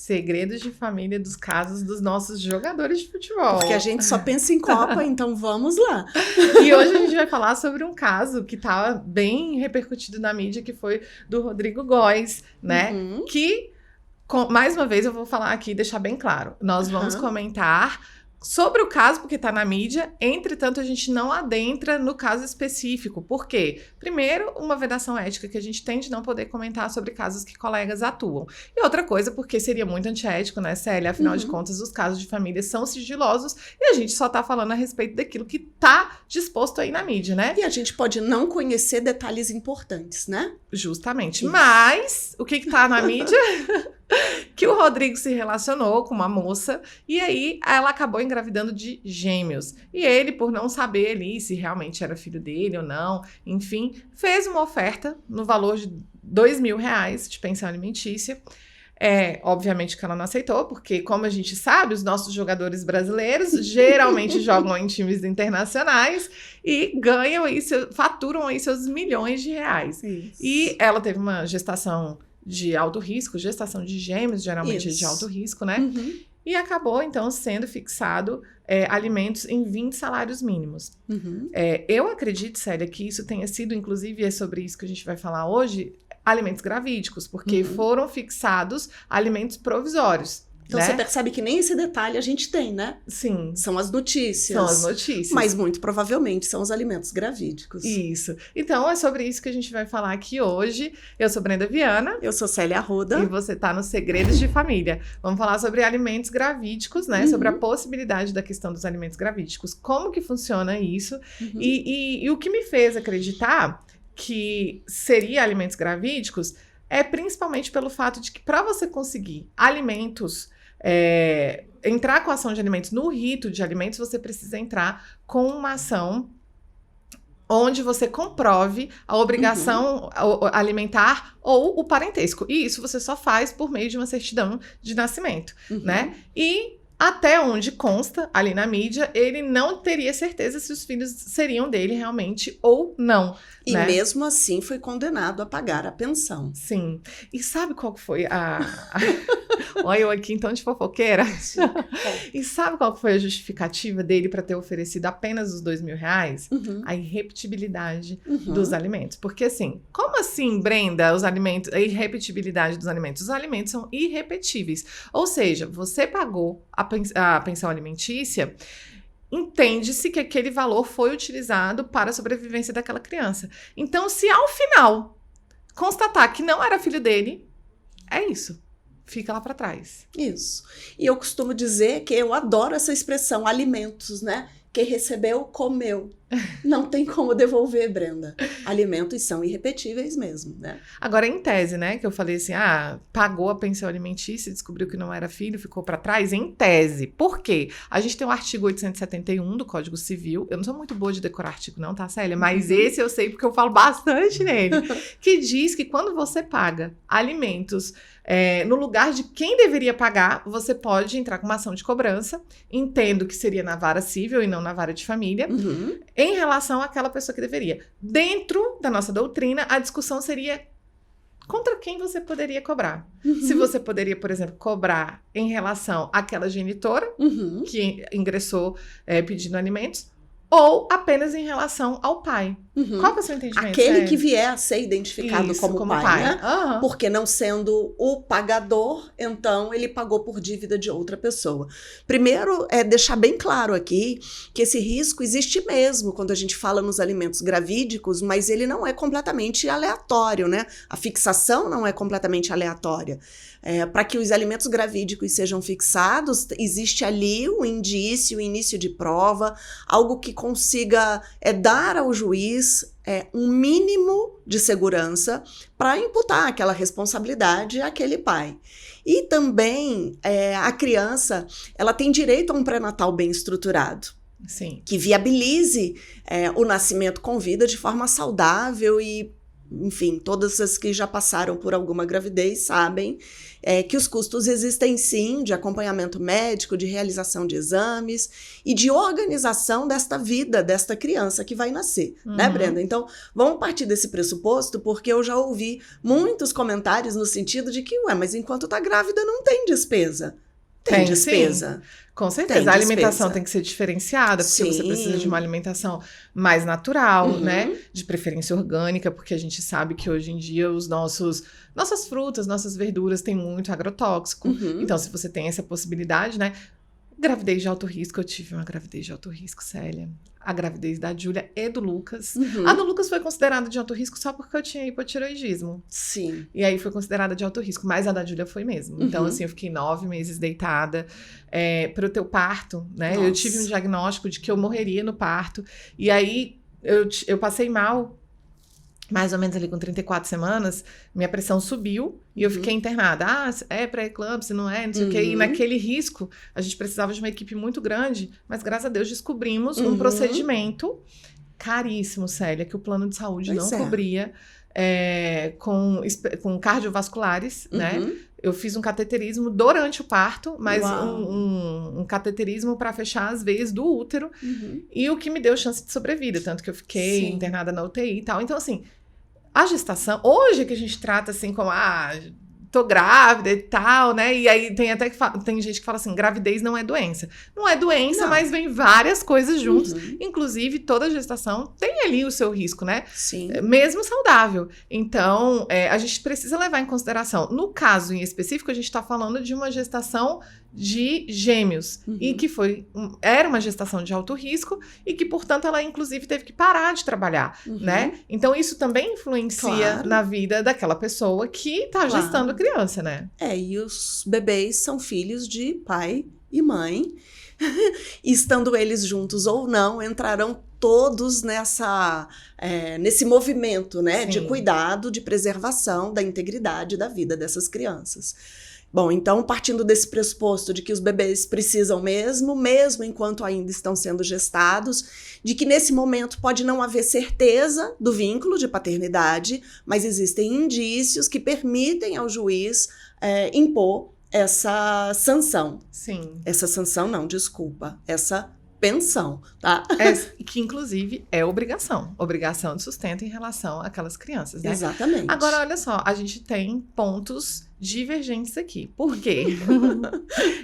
segredos de família dos casos dos nossos jogadores de futebol. Porque a gente só pensa em Copa, então vamos lá. E hoje a gente vai falar sobre um caso que estava bem repercutido na mídia, que foi do Rodrigo Góes, né? Que, mais uma vez, eu vou falar aqui e deixar bem claro. Nós vamos comentar sobre o caso, porque está na mídia, entretanto, a gente não adentra no caso específico. Por quê? Primeiro, uma vedação ética que a gente tem de não poder comentar sobre casos que colegas atuam. E outra coisa, porque seria muito antiético, né, Célia? Afinal de contas, os casos de família são sigilosos e a gente só está falando a respeito daquilo que está disposto aí na mídia, né? E a gente pode não conhecer detalhes importantes, né? Justamente. Isso. Mas, o que está na mídia? Que o Rodrigo se relacionou com uma moça e aí ela acabou engravidando de gêmeos. E ele, por não saber ali se realmente era filho dele ou não, enfim, fez uma oferta no valor de R$2.000 de pensão alimentícia. Obviamente que ela não aceitou, porque, como a gente sabe, os nossos jogadores brasileiros geralmente jogam em times internacionais e ganham aí, faturam aí seus milhões de reais. Isso. E ela teve uma gestação de alto risco, gestação de gêmeos, geralmente de alto risco, né? E acabou, então, sendo fixado alimentos em 20 salários mínimos. Eu acredito, Célia, que isso tenha sido, inclusive, é sobre isso que a gente vai falar hoje, alimentos gravídicos, porque foram fixados alimentos provisórios. Então, você percebe que nem esse detalhe a gente tem, né? Sim. São as notícias. São as notícias. Mas, muito provavelmente, são os alimentos gravídicos. Isso. Então, é sobre isso que a gente vai falar aqui hoje. Eu sou Brenda Viana. Eu sou Célia Arruda. E você tá no Segredos de Família. Vamos falar sobre alimentos gravídicos, né? Sobre a possibilidade da questão dos alimentos gravídicos. Como que funciona isso. E o que me fez acreditar que seria alimentos gravídicos é principalmente pelo fato de que, para você conseguir alimentos... entrar com a ação de alimentos no rito de alimentos, você precisa entrar com uma ação onde você comprove a obrigação alimentar ou o parentesco. E isso você só faz por meio de uma certidão de nascimento, né? E até onde consta ali na mídia, ele não teria certeza se os filhos seriam dele realmente ou não. E né? mesmo assim foi condenado a pagar a pensão. Sim. E sabe qual que foi Olha eu aqui então de fofoqueira. E sabe qual que foi a justificativa dele para ter oferecido apenas os R$2.000? A irrepetibilidade dos alimentos. Porque assim, como assim, Brenda, os alimentos, a irrepetibilidade dos alimentos? Os alimentos são irrepetíveis. Ou seja, você pagou a pensão alimentícia, entende-se que aquele valor foi utilizado para a sobrevivência daquela criança. Então, se ao final constatar que não era filho dele, é isso. Fica lá para trás. Isso. E eu costumo dizer que eu adoro essa expressão, alimentos, né? Quem recebeu, comeu. Não tem como devolver, Brenda. Alimentos são irrepetíveis mesmo, né? Agora, em tese, né? Que eu falei assim, pagou a pensão alimentícia, descobriu que não era filho, ficou para trás. Em tese. Por quê? A gente tem o artigo 871 do Código Civil. Eu não sou muito boa de decorar artigo não, tá, Célia? Mas esse eu sei porque eu falo bastante nele. Que diz que quando você paga alimentos no lugar de quem deveria pagar, você pode entrar com uma ação de cobrança. Entendo que seria na vara civil e não na vara de família. Em relação àquela pessoa que deveria. Dentro da nossa doutrina, a discussão seria contra quem você poderia cobrar. Se você poderia, por exemplo, cobrar em relação àquela genitora que ingressou pedindo alimentos, ou apenas em relação ao pai. Qual que é o seu entendimento? Aquele que vier a ser identificado como pai, né? Uhum. Porque não sendo o pagador, então ele pagou por dívida de outra pessoa. Primeiro, deixar bem claro aqui que esse risco existe mesmo quando a gente fala nos alimentos gravídicos, mas ele não é completamente aleatório, né? A fixação não é completamente aleatória. Para que os alimentos gravídicos sejam fixados, existe ali um indício, um início de prova, algo que consiga dar ao juiz um mínimo de segurança para imputar aquela responsabilidade àquele pai. E também a criança, ela tem direito a um pré-natal bem estruturado. Sim. Que viabilize o nascimento com vida de forma saudável e enfim, todas as que já passaram por alguma gravidez sabem que os custos existem sim de acompanhamento médico, de realização de exames e de organização desta vida, desta criança que vai nascer, né, Brenda? Então, vamos partir desse pressuposto, porque eu já ouvi muitos comentários no sentido de que, mas enquanto tá grávida não tem despesa. Tem despesa. Sim. Com certeza, a alimentação tem que ser diferenciada, porque você precisa de uma alimentação mais natural, né? De preferência orgânica, porque a gente sabe que hoje em dia nossas frutas, nossas verduras têm muito agrotóxico. Então, se você tem essa possibilidade, né? Gravidez de alto risco, eu tive uma gravidez de alto risco, Célia. A gravidez da Júlia e do Lucas. A do Lucas foi considerada de alto risco só porque eu tinha hipotireoidismo. Sim. E aí foi considerada de alto risco, mas a da Júlia foi mesmo. Então, assim, eu fiquei 9 meses deitada para o teu parto, né? Nossa. Eu tive um diagnóstico de que eu morreria no parto. E aí, eu passei mal. Mais ou menos ali com 34 semanas, minha pressão subiu e eu fiquei internada. É pré-eclâmpsia, não é? Não sei o quê. E naquele risco, a gente precisava de uma equipe muito grande, mas graças a Deus descobrimos um procedimento caríssimo, Célia, que o plano de saúde não cobria, com cardiovasculares, né? Eu fiz um cateterismo durante o parto, mas um cateterismo para fechar as veias do útero, e o que me deu chance de sobrevida, tanto que eu fiquei internada na UTI e tal. Então, assim, a gestação, hoje que a gente trata assim como, tô grávida e tal, né? E aí tem até tem gente que fala assim, gravidez não é doença. Não é doença, mas vem várias coisas juntos. Inclusive, toda gestação tem ali o seu risco, né? Sim. Mesmo saudável. Então, a gente precisa levar em consideração. No caso em específico, a gente tá falando de uma gestação de gêmeos. E que era uma gestação de alto risco e que, portanto, ela inclusive teve que parar de trabalhar, né? Então, isso também influencia na vida daquela pessoa que tá gestando a criança, né? E os bebês são filhos de pai e mãe. E estando eles juntos ou não, entrarão todos nesse movimento, né? De cuidado, de preservação da integridade da vida dessas crianças. Bom, então, partindo desse pressuposto de que os bebês precisam mesmo enquanto ainda estão sendo gestados, de que nesse momento pode não haver certeza do vínculo de paternidade, mas existem indícios que permitem ao juiz impor essa sanção. Sim. Essa sanção não, desculpa, essa pensão, tá? Que, inclusive, é obrigação de sustento em relação àquelas crianças, né? Exatamente. Agora, olha só, a gente tem pontos divergentes aqui. Por quê?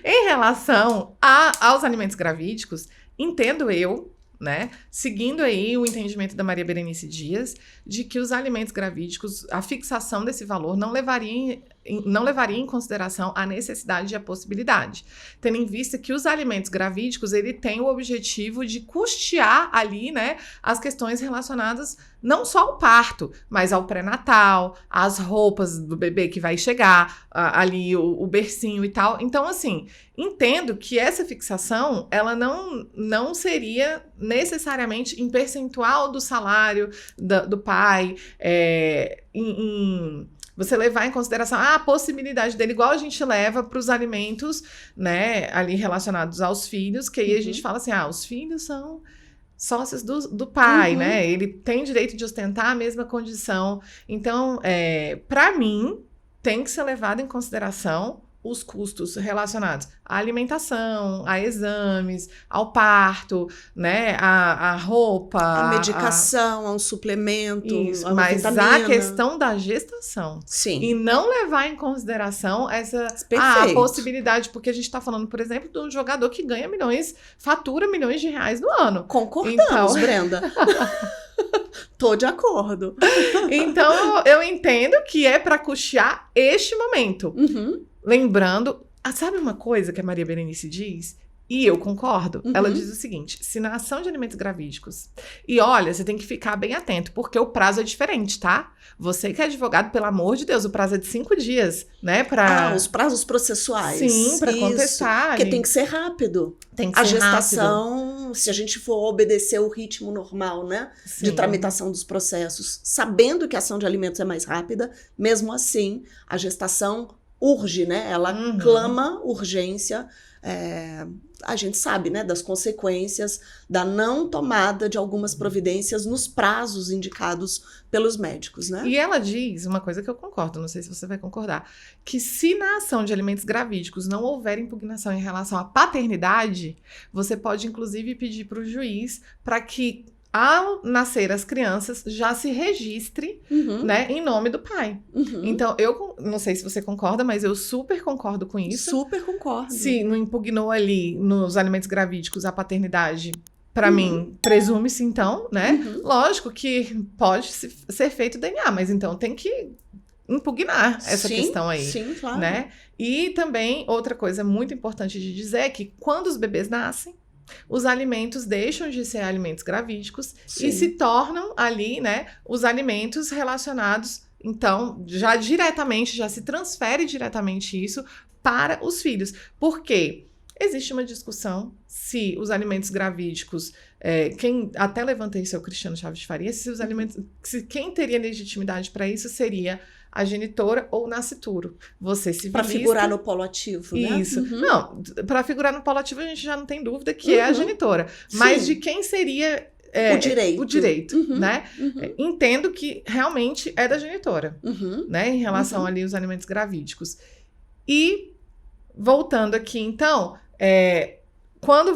Em relação aos alimentos gravídicos, entendo eu, né, seguindo aí o entendimento da Maria Berenice Dias, de que os alimentos gravídicos, a fixação desse valor não levaria em consideração a necessidade e a possibilidade, tendo em vista que os alimentos gravídicos, ele tem o objetivo de custear ali, né, as questões relacionadas não só ao parto, mas ao pré-natal, às roupas do bebê que vai chegar, ali o bercinho e tal. Então, assim, entendo que essa fixação, ela não seria necessariamente em percentual do salário do pai, você levar em consideração a possibilidade dele, igual a gente leva para os alimentos, né, ali relacionados aos filhos, que aí a gente fala assim, os filhos são sócios do pai, né? Ele tem direito de ostentar a mesma condição. Então, para mim, tem que ser levado em consideração os custos relacionados à alimentação, a exames, ao parto, né, a roupa, a medicação, a um suplemento, isso, mas vitamina. A questão da gestação. Sim. E não levar em consideração a possibilidade, porque a gente está falando, por exemplo, de um jogador que ganha fatura milhões de reais no ano. Concordamos, Brenda. Tô de acordo. Então, eu entendo que é para custear este momento. Lembrando, sabe uma coisa que a Maria Berenice diz? E eu concordo. Ela diz o seguinte, se na ação de alimentos gravídicos, e olha, você tem que ficar bem atento, porque o prazo é diferente, tá? Você que é advogado, pelo amor de Deus, o prazo é de 5 dias, né? Os prazos processuais. Sim, para contestar. Porque tem que ser rápido. Tem que ser gestação, rápido. Se a gente for obedecer o ritmo normal, né? Sim. De tramitação dos processos, sabendo que a ação de alimentos é mais rápida, mesmo assim, a gestação urge, né? Ela clama urgência. A gente sabe, né, das consequências da não tomada de algumas providências nos prazos indicados pelos médicos, né? E ela diz uma coisa que eu concordo, não sei se você vai concordar, que se na ação de alimentos gravídicos não houver impugnação em relação à paternidade, você pode inclusive pedir para o juiz para que ao nascer as crianças, já se registre, né, em nome do pai. Então, eu não sei se você concorda, mas eu super concordo com isso. Super concordo. Se não impugnou ali nos alimentos gravídicos a paternidade, para mim, presume-se então, né? Lógico que pode ser feito DNA, mas então tem que impugnar essa questão aí. Sim, claro. Né? E também, outra coisa muito importante de dizer é que quando os bebês nascem, os alimentos deixam de ser alimentos gravídicos e se tornam ali, né, os alimentos relacionados, então, já se transfere diretamente isso para os filhos. Por quê? Existe uma discussão se os alimentos gravídicos, até levantei isso é o Cristiano Chaves de Faria, quem teria legitimidade para isso seria a genitora ou o nascituro. Você civilista... Para figurar no polo ativo, né? Isso. Não, para figurar no polo ativo a gente já não tem dúvida que é a genitora. Mas de quem seria... o direito, né? Entendo que realmente é da genitora, né? Em relação ali aos alimentos gravídicos. E, voltando aqui, então... quando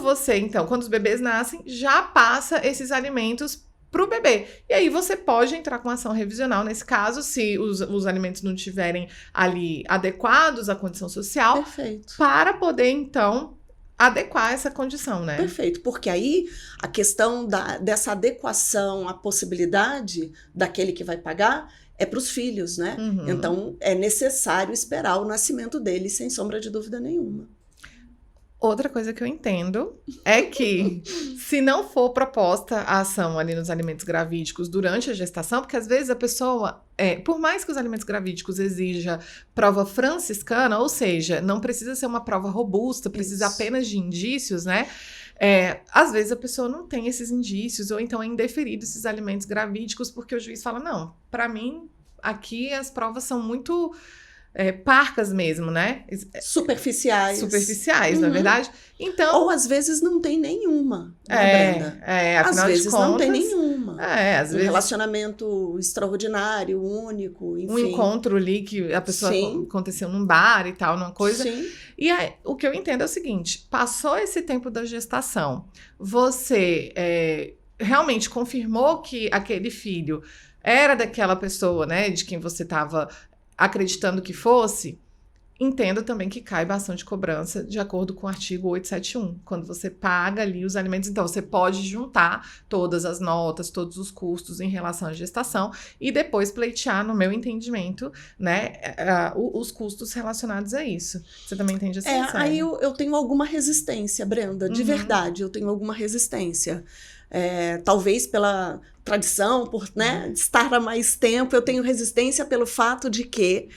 os bebês nascem, já passa esses alimentos para o bebê. E aí você pode entrar com ação revisional nesse caso, se os alimentos não estiverem ali adequados à condição social. Perfeito. Para poder, então, adequar essa condição, né? Perfeito, porque aí a questão dessa adequação à possibilidade daquele que vai pagar é para os filhos, né? Então, é necessário esperar o nascimento deles, sem sombra de dúvida nenhuma. Outra coisa que eu entendo é que se não for proposta a ação ali nos alimentos gravídicos durante a gestação, porque às vezes a pessoa, por mais que os alimentos gravídicos exija prova franciscana, ou seja, não precisa ser uma prova robusta, precisa apenas de indícios, né? Às vezes a pessoa não tem esses indícios, ou então é indeferido esses alimentos gravídicos, porque o juiz fala, não, para mim, aqui as provas são muito... parcas mesmo, né? Superficiais, não é verdade? Então, ou às vezes não tem nenhuma, né, Brenda? Às vezes contas, não tem nenhuma. Às vezes Relacionamento extraordinário, único, enfim. Um encontro ali que a pessoa aconteceu num bar e tal, numa coisa. Sim. E aí, o que eu entendo é o seguinte, passou esse tempo da gestação, você realmente confirmou que aquele filho era daquela pessoa, né, de quem você estava acreditando que fosse, entendo também que caiba a ação de cobrança de acordo com o artigo 871, quando você paga ali os alimentos. Então, você pode juntar todas as notas, todos os custos em relação à gestação e depois pleitear, no meu entendimento, né, os custos relacionados a isso. Você também entende assim? Aí eu tenho alguma resistência, Brenda, de verdade, eu tenho alguma resistência. Talvez pela tradição, por estar há mais tempo, eu tenho resistência pelo fato de que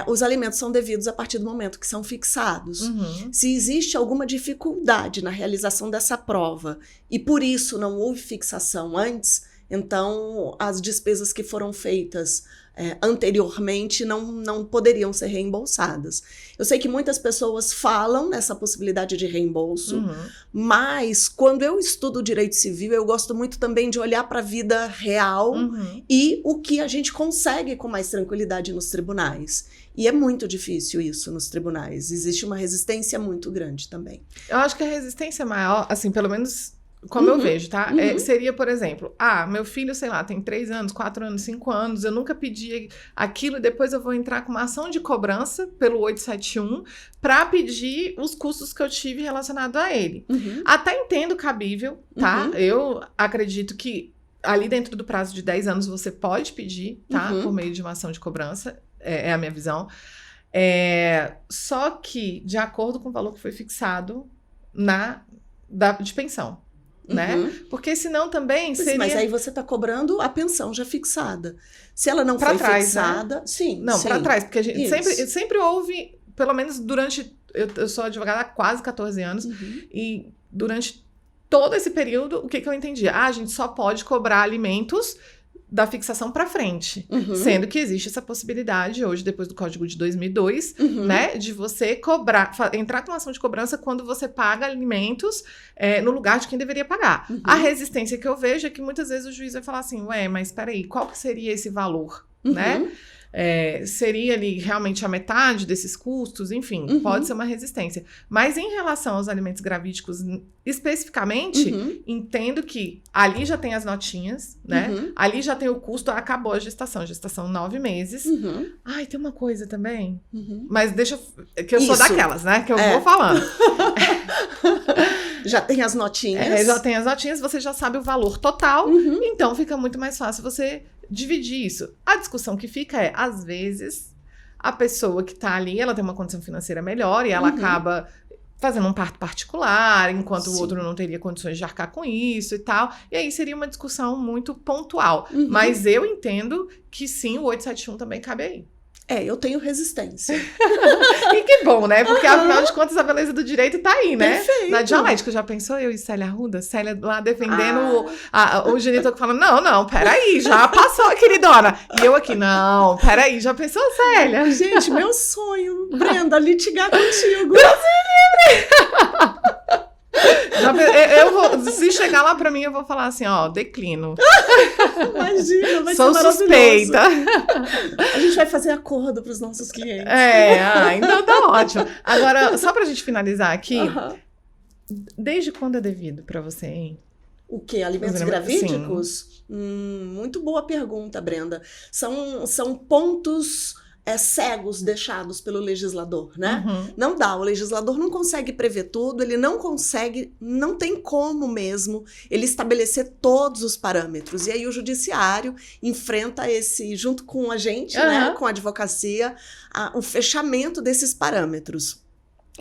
os alimentos são devidos a partir do momento que são fixados. Se existe alguma dificuldade na realização dessa prova e por isso não houve fixação antes, então as despesas que foram feitas anteriormente não poderiam ser reembolsadas. Eu sei que muitas pessoas falam nessa possibilidade de reembolso, mas quando eu estudo direito civil, eu gosto muito também de olhar para a vida real e o que a gente consegue com mais tranquilidade nos tribunais. E é muito difícil isso nos tribunais. Existe uma resistência muito grande também. Eu acho que a resistência maior, assim, pelo menos... Como eu vejo, tá? Seria, por exemplo, meu filho, sei lá, tem 3 anos, 4 anos, 5 anos, eu nunca pedi aquilo e depois eu vou entrar com uma ação de cobrança pelo 871 para pedir os custos que eu tive relacionado a ele. Até entendo cabível, tá? Eu acredito que ali dentro do prazo de 10 anos você pode pedir, tá? Por meio de uma ação de cobrança, é a minha visão. Só que, de acordo com o valor que foi fixado de pensão. Né? Porque senão também seria... Mas aí você está cobrando a pensão já fixada. Se ela não foi fixada... Né? Sim. Não, para trás. Porque a gente sempre houve, pelo menos durante... Eu sou advogada há quase 14 anos. E durante todo esse período, o que eu entendi? A gente só pode cobrar alimentos da fixação para frente. Uhum. Sendo que existe essa possibilidade hoje, depois do Código de 2002, Uhum. né, de você entrar com uma ação de cobrança quando você paga alimentos no lugar de quem deveria pagar. Uhum. A resistência que eu vejo é que muitas vezes o juiz vai falar assim, ué, mas peraí, qual que seria esse valor, né? Seria ali realmente a metade desses custos, enfim, Uhum. pode ser uma resistência. Mas em relação aos alimentos gravídicos, especificamente, entendo que ali já tem as notinhas, né? Uhum. Ali já tem o custo, acabou a gestação 9 meses. Uhum. Ai, tem uma coisa também, Uhum. mas deixa, que eu sou Isso. daquelas, né? Que eu vou falando. Já tem as notinhas. Já tem as notinhas, você já sabe o valor total, Uhum. então fica muito mais fácil você dividir isso. A discussão que fica é, às vezes, a pessoa que tá ali, ela tem uma condição financeira melhor e ela Uhum. acaba fazendo um parto particular, enquanto o Sim. outro não teria condições de arcar com isso e tal. E aí seria uma discussão muito pontual. Uhum. Mas eu entendo que sim, o 871 também cabe aí. Eu tenho resistência. E que bom, né? Porque afinal de contas a beleza do direito tá aí, né? Perfeito. Na dialética, já pensou eu e Célia Arruda? Célia lá defendendo o genitor falando, não, peraí, já passou, queridona. E eu aqui, não, peraí, já pensou, Célia? Gente, meu sonho, Brenda, litigar contigo. Eu vou, se chegar lá pra mim, eu vou falar assim, ó, declino. Imagina, vai Sou ser maravilhoso. suspeita. A gente vai fazer acordo pros nossos clientes. Então tá ótimo. Agora, só pra gente finalizar aqui, Aham. desde quando é devido pra você, hein? O quê? Alimentos Sim. gravídicos? Muito boa pergunta, Brenda. São pontos cegos deixados pelo legislador, né? Uhum. Não dá, o legislador não consegue prever tudo, ele não tem como mesmo ele estabelecer todos os parâmetros. E aí o judiciário enfrenta junto com a gente, né, com a advocacia, o fechamento desses parâmetros.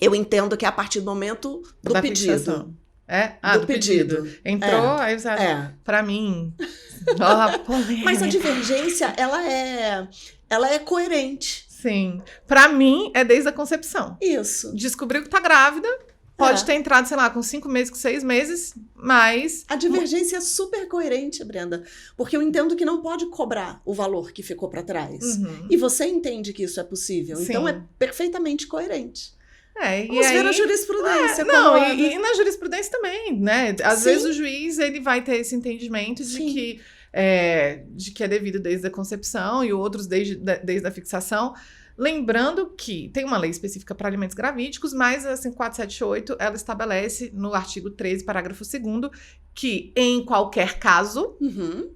Eu entendo que é a partir do momento do Da pedido. fixação. Do pedido. Entrou, aí você acha, pra mim. Mas a divergência, ela é coerente. Sim. Pra mim, é desde a concepção. Isso. Descobriu que tá grávida, pode ter entrado, sei lá, com 5 meses, com 6 meses, mas... A divergência é super coerente, Brenda, porque eu entendo que não pode cobrar o valor que ficou pra trás. Uhum. E você entende que isso é possível. Sim. Então é perfeitamente coerente. E Vamos aí... ver a jurisprudência. Não, como e na jurisprudência também, né? Às Sim. vezes o juiz, ele vai ter esse entendimento de Sim. que é devido desde a concepção e outros desde a fixação. Lembrando que tem uma lei específica para alimentos gravídicos, mas a 5478, ela estabelece no artigo 13, parágrafo 2º, que em qualquer caso, Uhum.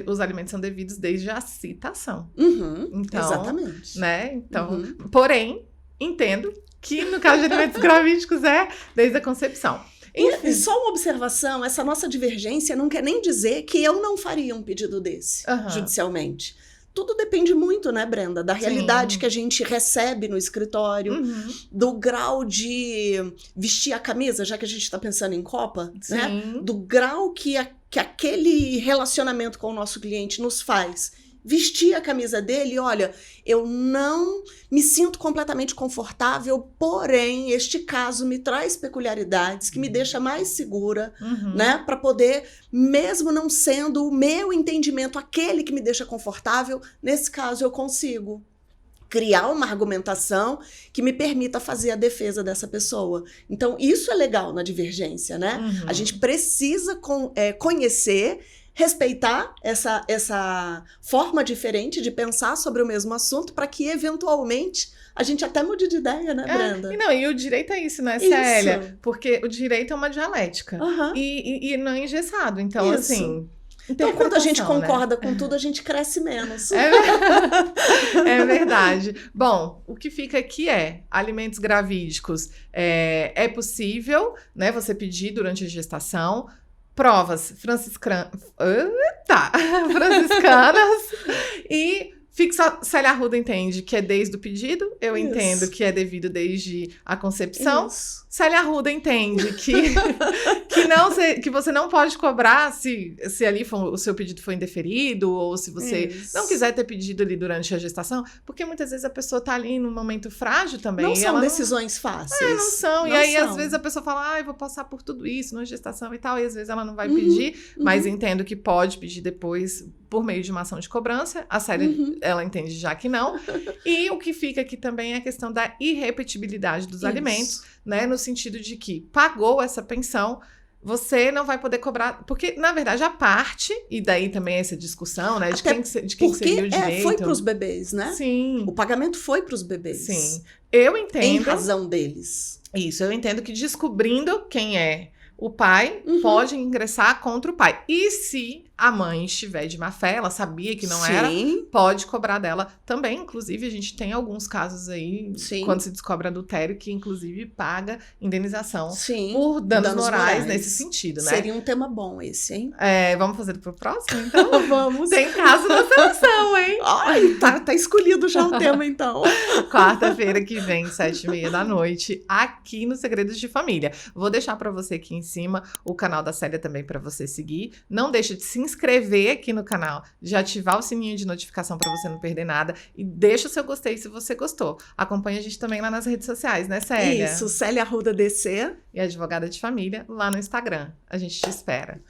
os alimentos são devidos desde a citação. Uhum. Então, Exatamente. Né? Então, Uhum. Porém, entendo que no caso de alimentos gravídicos é desde a concepção. E só uma observação, essa nossa divergência não quer nem dizer que eu não faria um pedido desse, judicialmente. Tudo depende muito, né, Brenda, da realidade que a gente recebe no escritório, do grau de vestir a camisa, já que a gente está pensando em Copa, né? Do grau que aquele relacionamento com o nosso cliente nos faz vestir a camisa dele. Olha, eu não me sinto completamente confortável, porém, este caso me traz peculiaridades que me deixa mais segura, né? Para poder, mesmo não sendo o meu entendimento aquele que me deixa confortável, nesse caso eu consigo criar uma argumentação que me permita fazer a defesa dessa pessoa. Então, isso é legal na divergência, né? A gente precisa conhecer, respeitar essa forma diferente de pensar sobre o mesmo assunto para que, eventualmente, a gente até mude de ideia, né, Brenda? E o direito é isso, né, Célia? Porque o direito é uma dialética. E não é engessado. Então, assim... Então, quando a gente concorda com tudo, a gente cresce menos. É verdade. Bom, o que fica aqui alimentos gravídicos. É possível, né, você pedir durante a gestação provas franciscanas e Célia Arruda entende que é desde o pedido, eu Isso. entendo que é devido desde a concepção. Isso. Célia Arruda entende que você não pode cobrar se ali o seu pedido foi indeferido ou se você Isso. não quiser ter pedido ali durante a gestação, porque muitas vezes a pessoa tá ali num momento frágil também. Não e são ela decisões fáceis. não são. E Não aí, são. às vezes, a pessoa fala, eu vou passar por tudo isso na gestação e tal, e às vezes ela não vai pedir, mas entendo que pode pedir depois por meio de uma ação de cobrança. A Célia, ela entende já que não. E o que fica aqui também é a questão da irrepetibilidade dos alimentos, né? No sentido de que pagou essa pensão, você não vai poder cobrar, porque, na verdade, a parte, e daí também essa discussão, né, de quem seria o direito. Foi para os bebês, né? Sim. O pagamento foi para os bebês. Sim. Eu entendo. Em razão deles. Isso, eu entendo que descobrindo quem é o pai, pode ingressar contra o pai. E se a mãe estiver de má fé, ela sabia que não era, pode cobrar dela também. Inclusive, a gente tem alguns casos aí, quando se descobre adultério, que inclusive paga indenização por danos morais nesse sentido, né? Seria um tema bom esse, hein? Vamos fazer pro próximo, então? Vamos. Tem caso na seleção, hein? Ai, tá escolhido já o tema, então. Quarta-feira que vem, 7h30 da noite, aqui no Segredos de Família. Vou deixar pra você aqui em cima o canal da Célia também pra você seguir. Não deixa de se inscrever aqui no canal, de ativar o sininho de notificação para você não perder nada e deixa o seu gostei se você gostou. Acompanha a gente também lá nas redes sociais, né, Célia? Isso, Célia Arruda DC. E Advogada de Família lá no Instagram. A gente te espera.